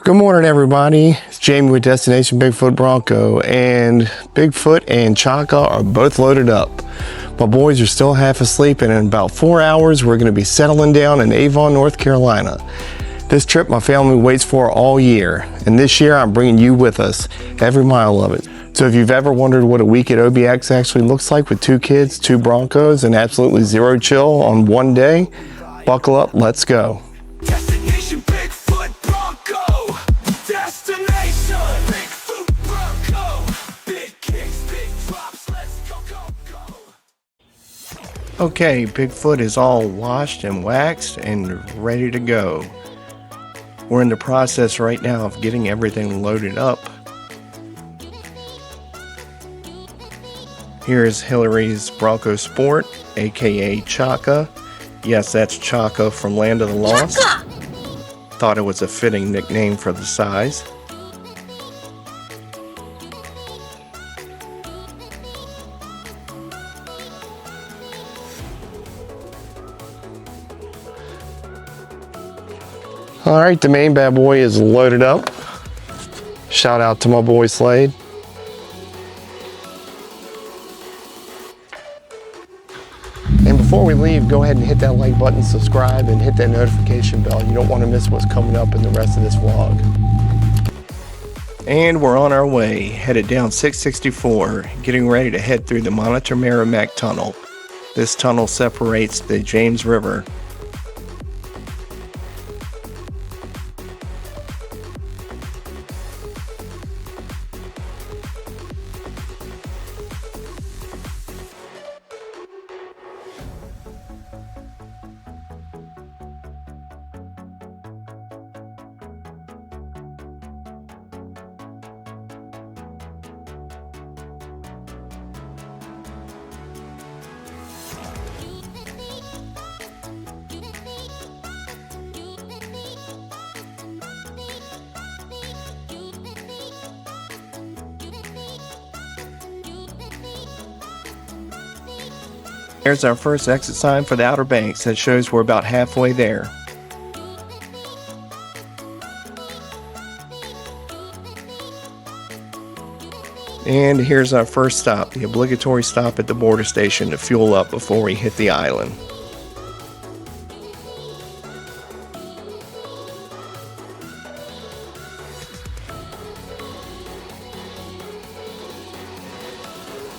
Good morning, everybody. It's Jamie with Destination Bigfoot Bronco, and Bigfoot and Chaka are both loaded up. My boys are still half asleep, and in about 4 hours, we're going to be settling down in Avon, North Carolina. This trip my family waits for all year, and this year I'm bringing you with us, every mile of it. So if you've ever wondered what a week at OBX actually looks like with 2 kids, 2 Broncos, and absolutely zero chill on one day, buckle up, let's go. Destination Bigfoot Bronco. Destination Bigfoot Bronco. Big kicks, big drops, let's go, go, go. Okay, Bigfoot is all washed and waxed and ready to go. We're in the process right now of getting everything loaded up. Here's Hillary's Bronco Sport, aka Chaka. Yes, that's Chaka from Land of the Lost. Chaka! Thought it was a fitting nickname for the size. Alright, the main bad boy is loaded up. Shout out to my boy Slade. And before we leave, go ahead and hit that like button, subscribe, and hit that notification bell. You don't want to miss what's coming up in the rest of this vlog. And we're on our way, headed down 664, getting ready to head through the Monitor-Merrimac tunnel. This tunnel separates the James River. There's our first exit sign for the Outer Banks that shows we're about halfway there. And here's our first stop, the obligatory stop at the border station to fuel up before we hit the island.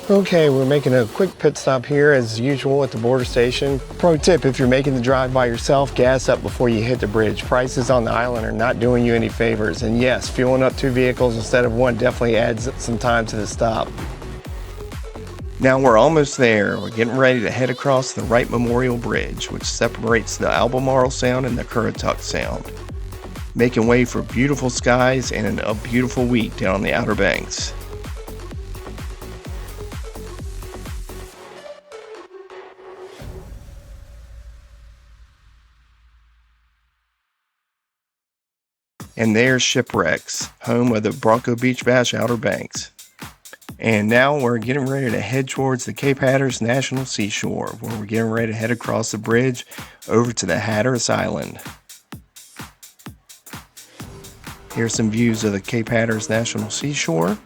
Okay, we're making a quick pit stop here as usual at the border station. Pro tip, if you're making the drive by yourself, gas up before you hit the bridge. Prices on the island are not doing you any favors. And yes, fueling up 2 vehicles instead of 1 definitely adds some time to the stop. Now we're almost there. We're getting ready to head across the Wright Memorial Bridge, which separates the Albemarle Sound and the Currituck Sound. Making way for beautiful skies and a beautiful week down on the Outer Banks. And there's Shipwrecks, home of the Bronco Beach Bash Outer Banks. And now we're getting ready to head towards the Cape Hatteras National Seashore, where we're getting ready to head across the bridge over to the Hatteras Island. Here's some views of the Cape Hatteras National Seashore.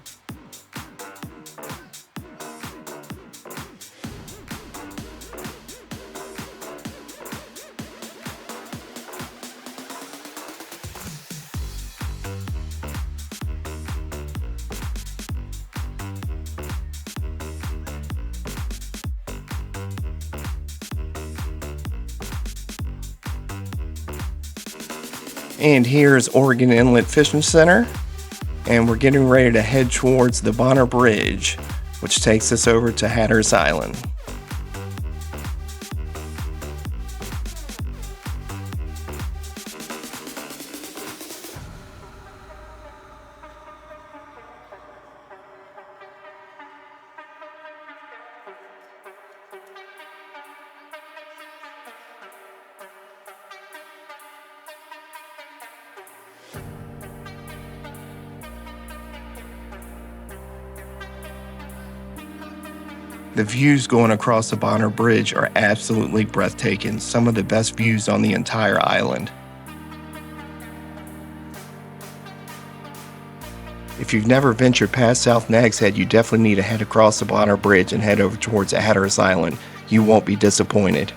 And here's Oregon Inlet Fishing Center, and we're getting ready to head towards the Bonner Bridge, which takes us over to Hatteras Island. The views going across the Bonner Bridge are absolutely breathtaking, some of the best views on the entire island. If you've never ventured past South Nags Head, you definitely need to head across the Bonner Bridge and head over towards Hatteras Island. You won't be disappointed.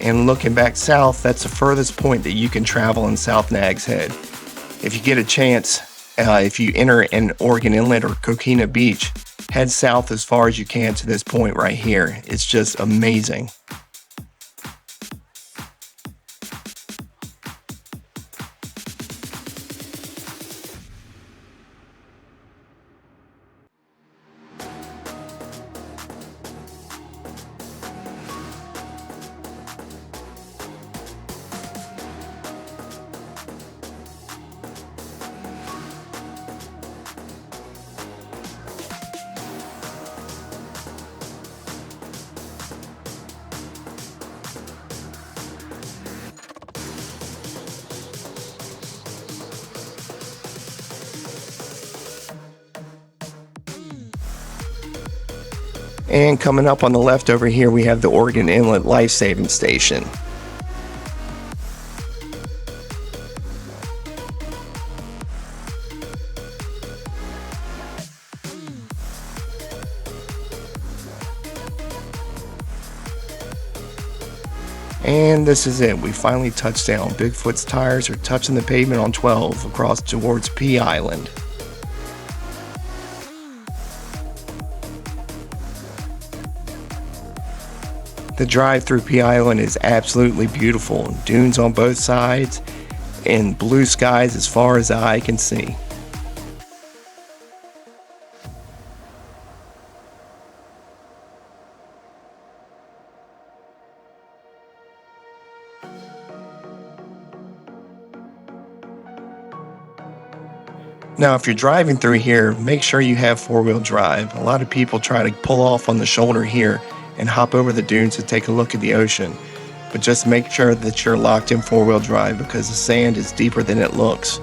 And looking back south, that's the furthest point that you can travel in South Nags Head. If you get a chance, if you enter an Oregon Inlet or Coquina Beach, head south as far as you can to this point right here. It's just amazing. And coming up on the left over here, we have the Oregon Inlet Life-Saving Station. And this is it. We finally touched down. Bigfoot's tires are touching the pavement on 12 across towards Pea Island. The drive through Pea Island is absolutely beautiful. Dunes on both sides and blue skies as far as the eye can see. Now, if you're driving through here, make sure you have four-wheel drive. A lot of people try to pull off on the shoulder here and hop over the dunes to take a look at the ocean. But just make sure that you're locked in four-wheel drive because the sand is deeper than it looks.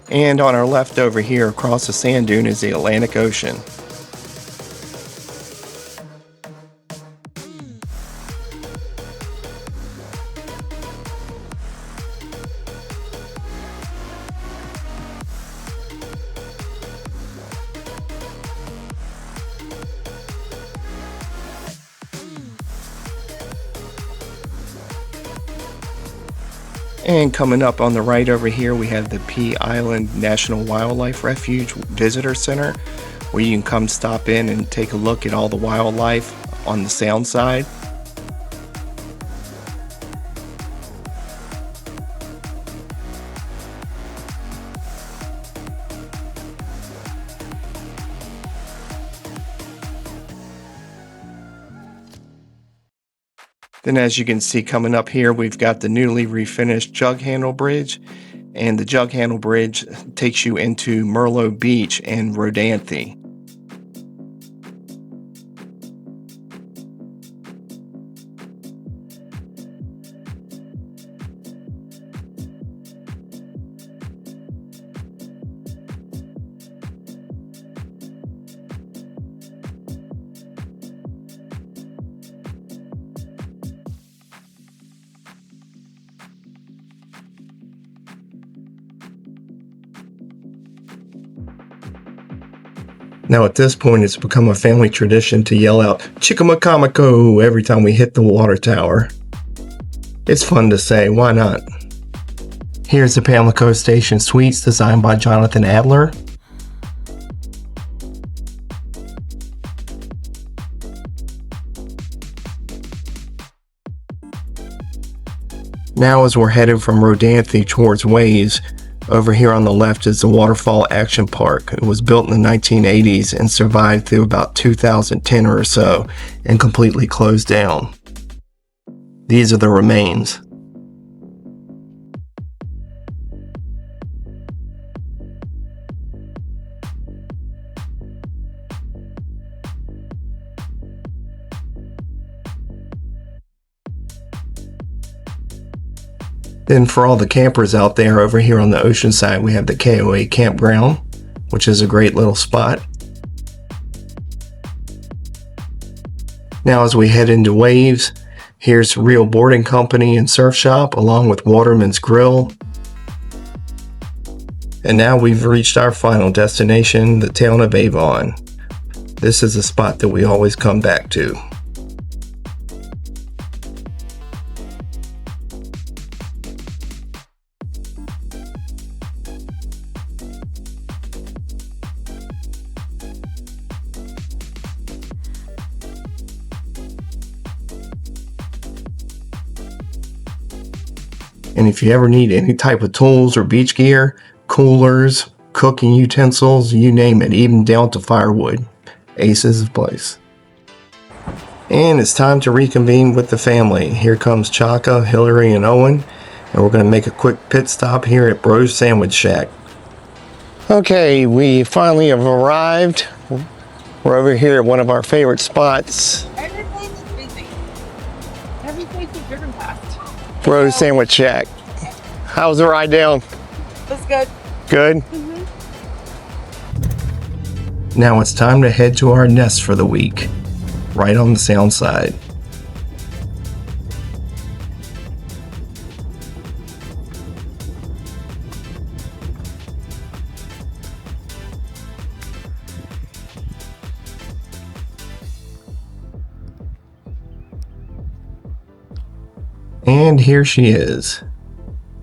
And on our left over here across the sand dune is the Atlantic Ocean. And coming up on the right over here, we have the Pea Island National Wildlife Refuge Visitor Center, where you can come stop in and take a look at all the wildlife on the sound side. Then as you can see coming up here, we've got the newly refinished Jug Handle Bridge, and the Jug Handle Bridge takes you into Mirlo Beach and Rodanthe. Now at this point, it's become a family tradition to yell out Chicamacomico every time we hit the water tower. It's fun to say, why not? Here's the Pamlico Station Suites designed by Jonathan Adler. Now as we're headed from Rodanthe towards Waves, over here on the left is the Waterfall Action Park. It was built in the 1980s and survived through about 2010 or so and completely closed down. These are the remains. Then for all the campers out there, over here on the ocean side, we have the KOA campground, which is a great little spot. Now as we head into Waves, here's Real Boarding Company and Surf Shop, along with Waterman's Grill. And now we've reached our final destination, the town of Avon. This is a spot that we always come back to. And if you ever need any type of tools or beach gear, coolers, cooking utensils, you name it, even down to firewood, Ace is the place. And it's time to reconvene with the family. Here comes Chaka, Hillary, and Owen, and we're going to make a quick pit stop here at Bro's Sandwich Shack. Okay, we finally have arrived. We're over here at one of our favorite spots, Every place is busy. Every place we've driven past. Bro's Sandwich Shack. How's the ride down? That's good. Good? Now it's time to head to our nest for the week, right on the sound side. And here she is.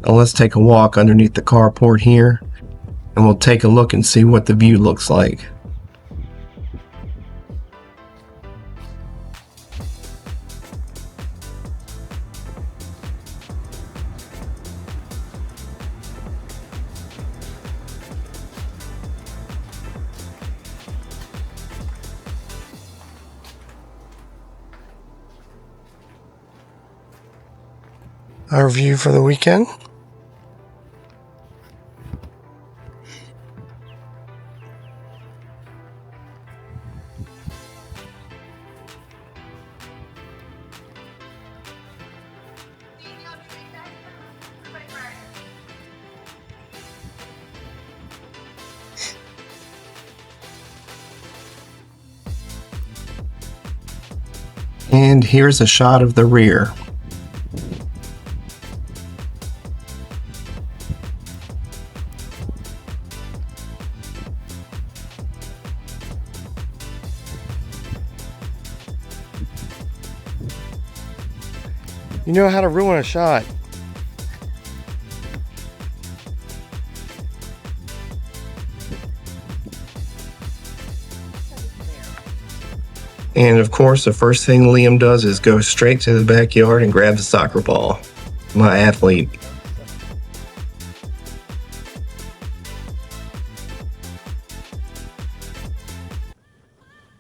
Now let's take a walk underneath the carport here, and we'll take a look and see what the view looks like. Our view for the weekend. And here's a shot of the rear. You know how to ruin a shot. And of course, the first thing Liam does is go straight to the backyard and grab the soccer ball. My athlete.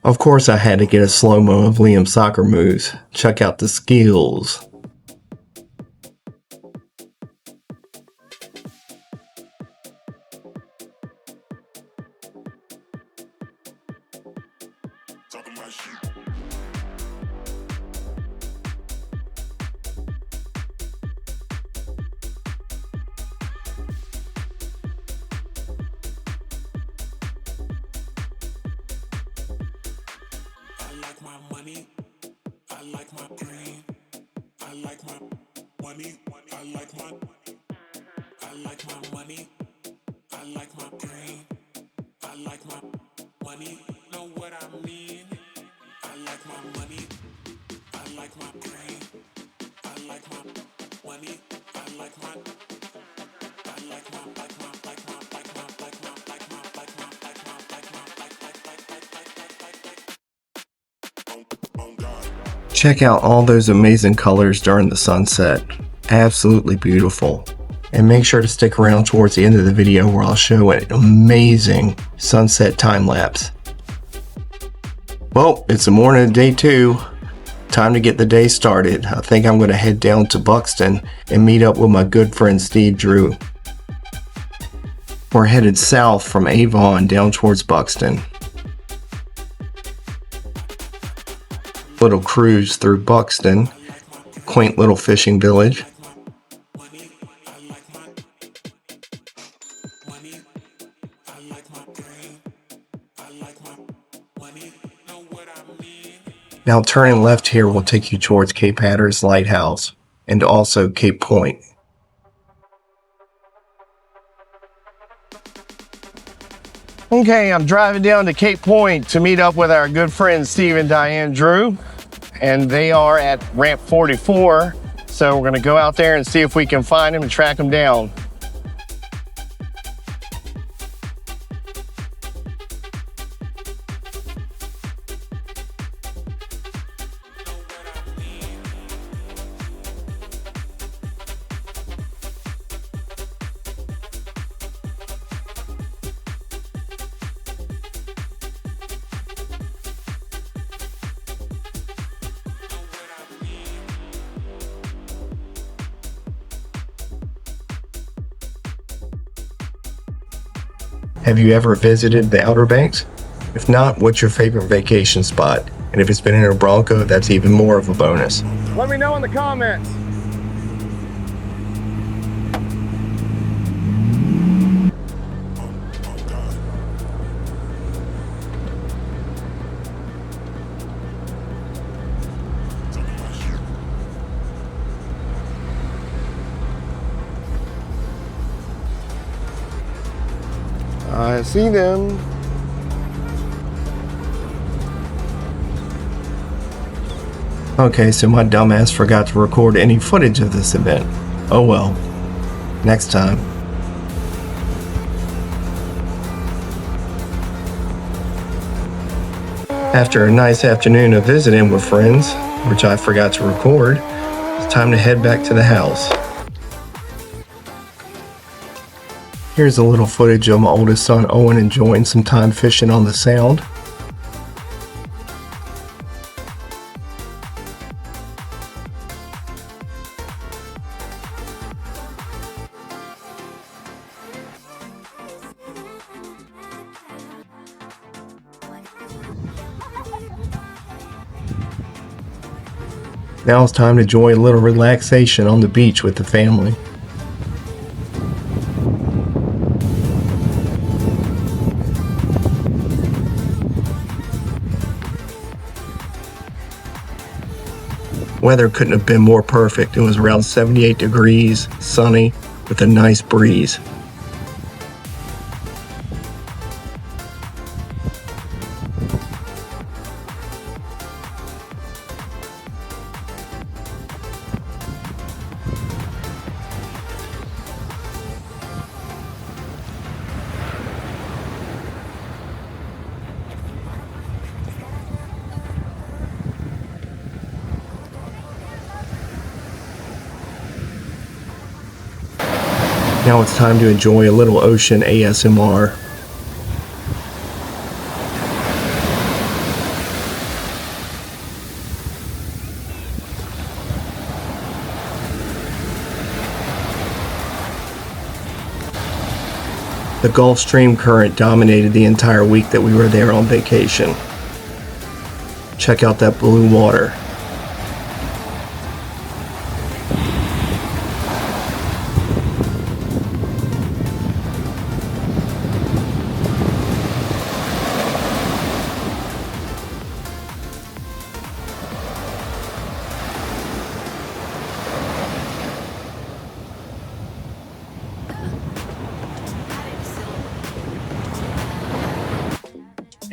Of course, I had to get a slow-mo of Liam's soccer moves. Check out the skills. I like my money. I like my green. I like my money. I like my. I like my money. I like my green. I like my money. my money. I like my green. I like my money. I like my. I like my. Like my. Like my. Like my. Like my. Like my. Like my. Like my. Like my. On God. Check out all those amazing colors during the sunset. Absolutely beautiful. And make sure to stick around towards the end of the video where I'll show an amazing sunset time lapse. Well, it's the morning of day 2. Time to get the day started. I think I'm going to head down to Buxton and meet up with my good friend Steve Drew. We're headed south from Avon down towards Buxton. Little cruise through Buxton, quaint little fishing village. Now turning left here will take you towards Cape Hatteras Lighthouse and also Cape Point. Okay, I'm driving down to Cape Point to meet up with our good friends Steve and Diane Drew, and they are at ramp 44. So we're gonna go out there and see if we can find them and track them down. Have you ever visited the Outer Banks? If not, what's your favorite vacation spot? And if it's been in a Bronco, that's even more of a bonus. Let me know in the comments. I see them. Okay, so my dumbass forgot to record any footage of this event. Oh well, next time. After a nice afternoon of visiting with friends, which I forgot to record, it's time to head back to the house. Here's a little footage of my oldest son Owen enjoying some time fishing on the Sound. Now it's time to enjoy a little relaxation on the beach with the family. Weather couldn't have been more perfect. It was around 78 degrees, sunny, with a nice breeze. Now it's time to enjoy a little ocean ASMR. The Gulf Stream current dominated the entire week that we were there on vacation. Check out that blue water.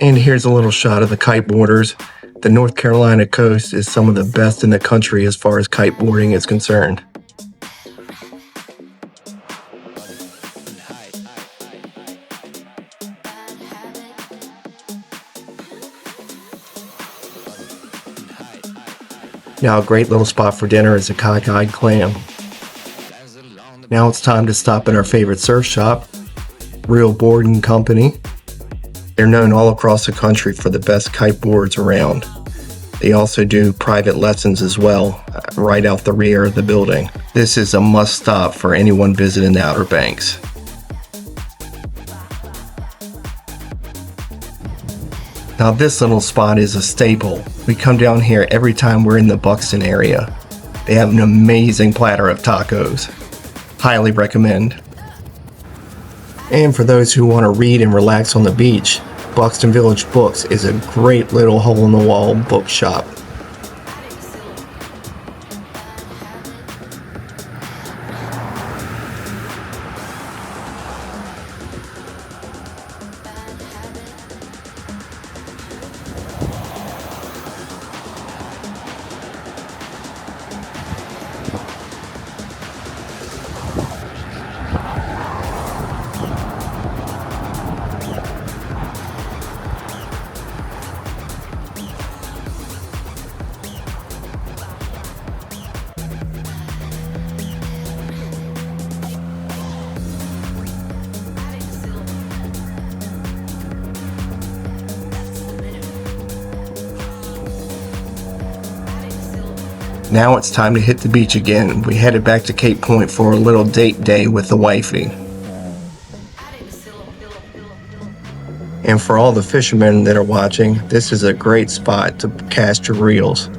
And here's a little shot of the kiteboarders. The North Carolina coast is some of the best in the country as far as kiteboarding is concerned. Now a great little spot for dinner is a cockeyed clam. Now it's time to stop at our favorite surf shop, Real Board and Company. They're known all across the country for the best kiteboards around. They also do private lessons as well, right out the rear of the building. This is a must stop for anyone visiting the Outer Banks. Now this little spot is a staple. We come down here every time we're in the Buxton area. They have an amazing platter of tacos. Highly recommend. And for those who want to read and relax on the beach, Buxton Village Books is a great little hole-in-the-wall bookshop. Now it's time to hit the beach again. We headed back to Cape Point for a little date day with the wifey. And for all the fishermen that are watching, this is a great spot to cast your reels. Well,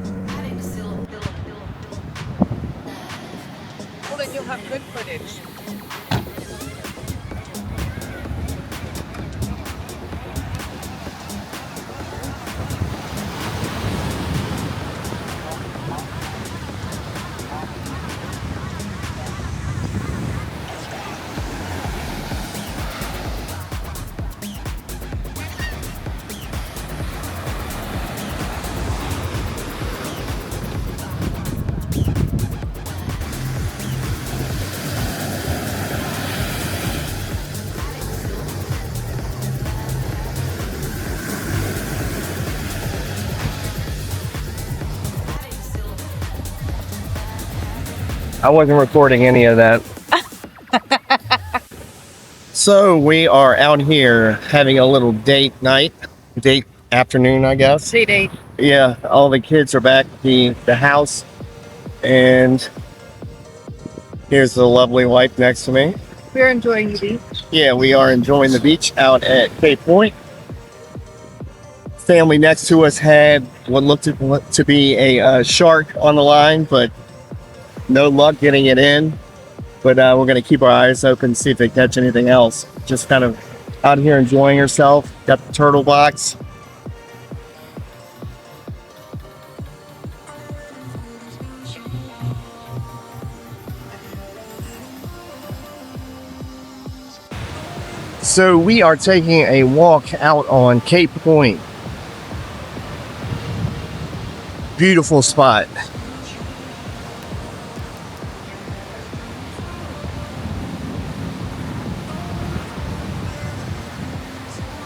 then you'll have good footage. I wasn't recording any of that. So we are out here having a little date afternoon, I guess. Date. Yeah, all the kids are back at the house, and here's the lovely wife next to me. We're enjoying the beach. Yeah, we are enjoying the beach out at Cape Point. Family next to us had what looked to be a shark on the line, but no luck getting it in. But we're going to keep our eyes open, see if they catch anything else. Just kind of out here enjoying herself. Got the turtle box. So we are taking a walk out on Cape Point. Beautiful spot.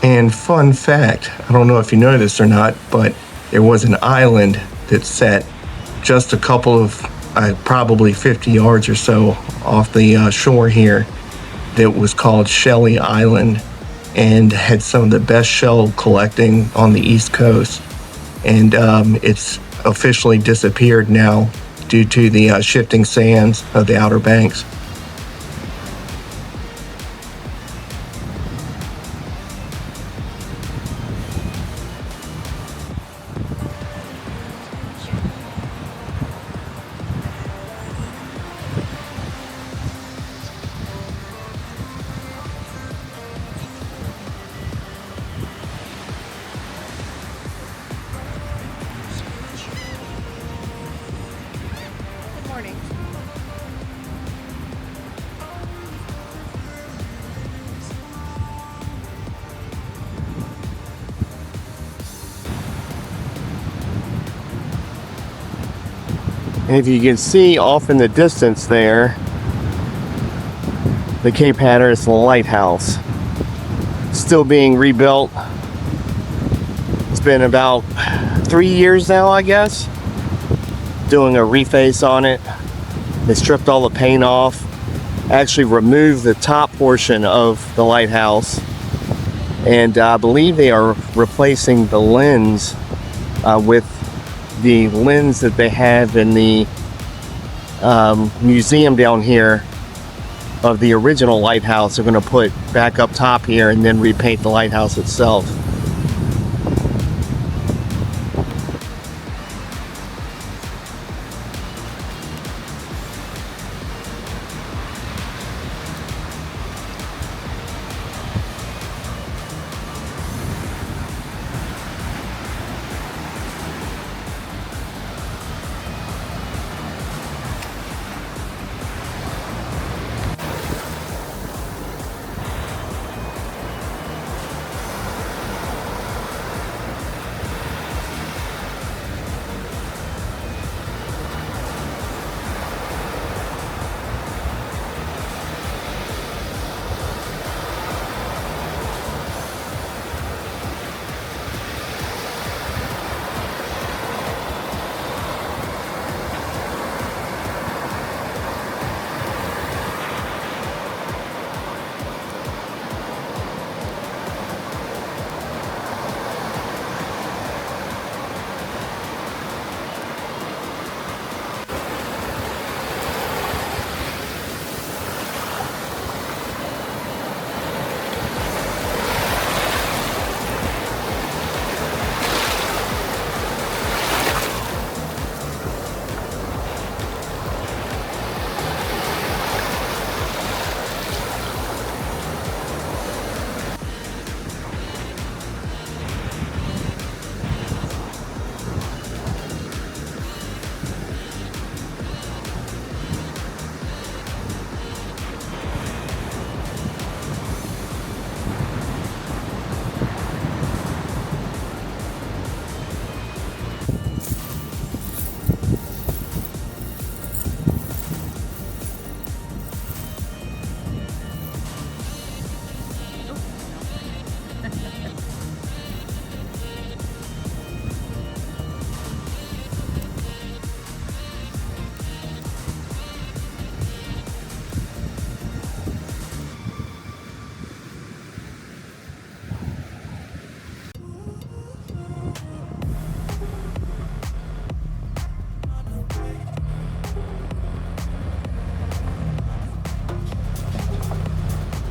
And fun fact, I don't know if you know this or not, but there was an island that sat just a couple of, probably 50 yards or so off the shore here, that was called Shelley Island and had some of the best shell collecting on the East Coast. And it's officially disappeared now due to the shifting sands of the Outer Banks. And if you can see off in the distance there, the Cape Hatteras Lighthouse, still being rebuilt. It's been about 3 years now, I guess, doing a reface on it. They stripped all the paint off, actually removed the top portion of the lighthouse, and I believe they are replacing the lens with the lens that they have in the museum down here of the original lighthouse. They're going to put back up top here and then repaint the lighthouse itself.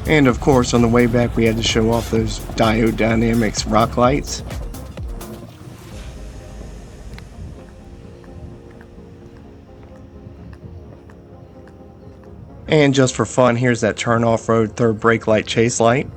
And of course, on the way back, we had to show off those Diode Dynamics rock lights. And just for fun, here's that turn off-road third brake light chase light.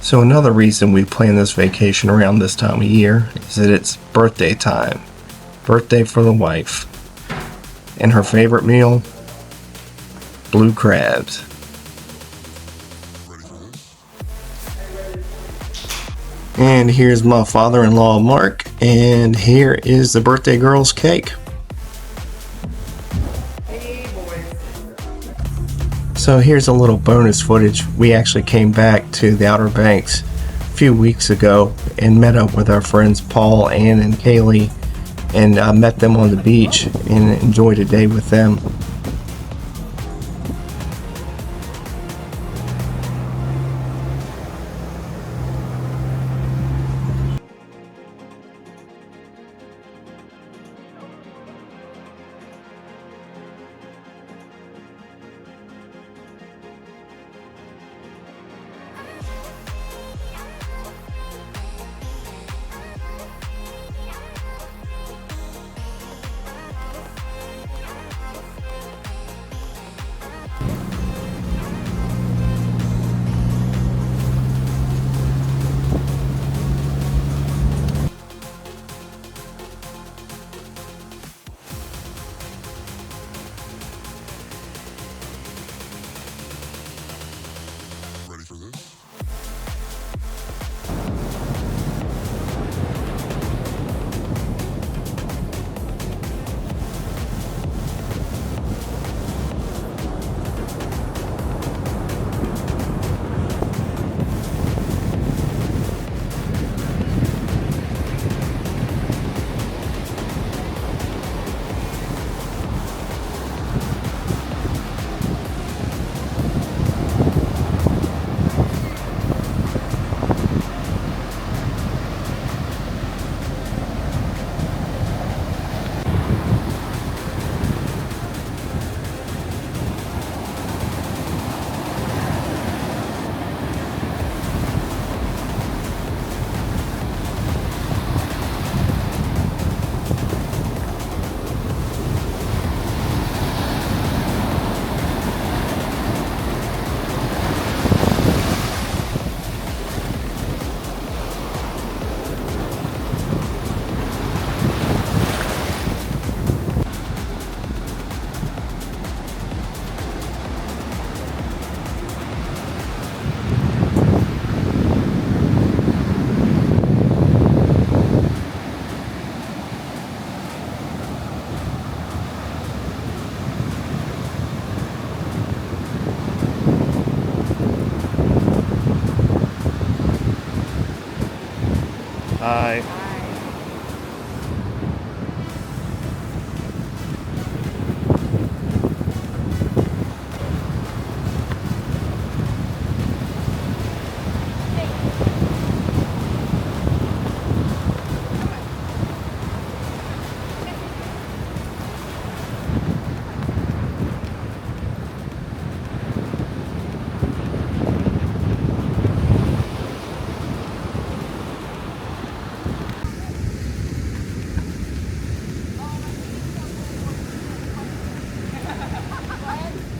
So another reason we plan this vacation around this time of year is that it's birthday time. Birthday for the wife. And her favorite meal? Blue crabs. And here's my father-in-law, Mark. And here is the birthday girl's cake. So here's a little bonus footage. We actually came back to the Outer Banks a few weeks ago and met up with our friends Paul, Ann, and Kaylee, and met them on the beach and enjoyed a day with them. Bye.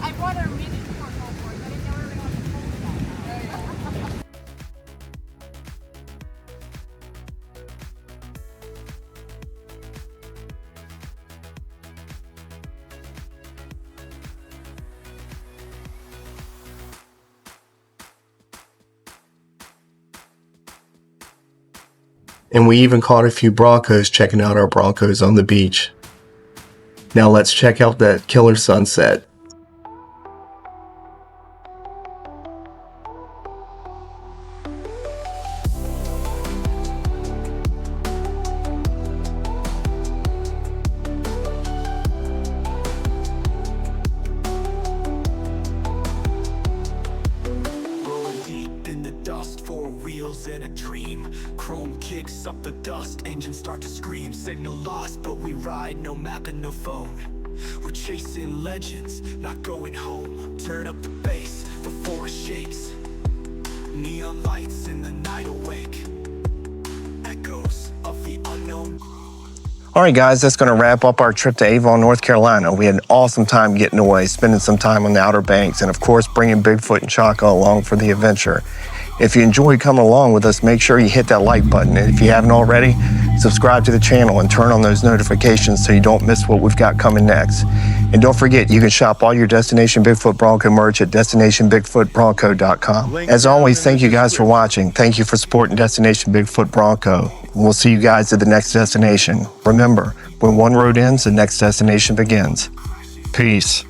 I brought a mini for but I didn't know we were going to hold that. And we even caught a few Broncos checking out our Broncos on the beach. Now let's check out that killer sunset. Rolling deep in the dust, four wheels in a dream. Chrome kicks up the dust, engines start to scream. Signal lost, but we ride, no map and no phone. We're chasing legends, not going home. Turn up the bass before it shakes. Neon lights in the night awake. Echoes of the unknown. All right, guys, that's going to wrap up our trip to Avon, North Carolina. We had an awesome time getting away, spending some time on the Outer Banks, and of course, bringing Bigfoot and Chaka along for the adventure. If you enjoyed coming along with us, make sure you hit that like button. And if you haven't already, subscribe to the channel and turn on those notifications so you don't miss what we've got coming next. And don't forget, you can shop all your Destination Bigfoot Bronco merch at DestinationBigfootBronco.com. As always, thank you guys for watching. Thank you for supporting Destination Bigfoot Bronco. We'll see you guys at the next destination. Remember, when one road ends, the next destination begins. Peace.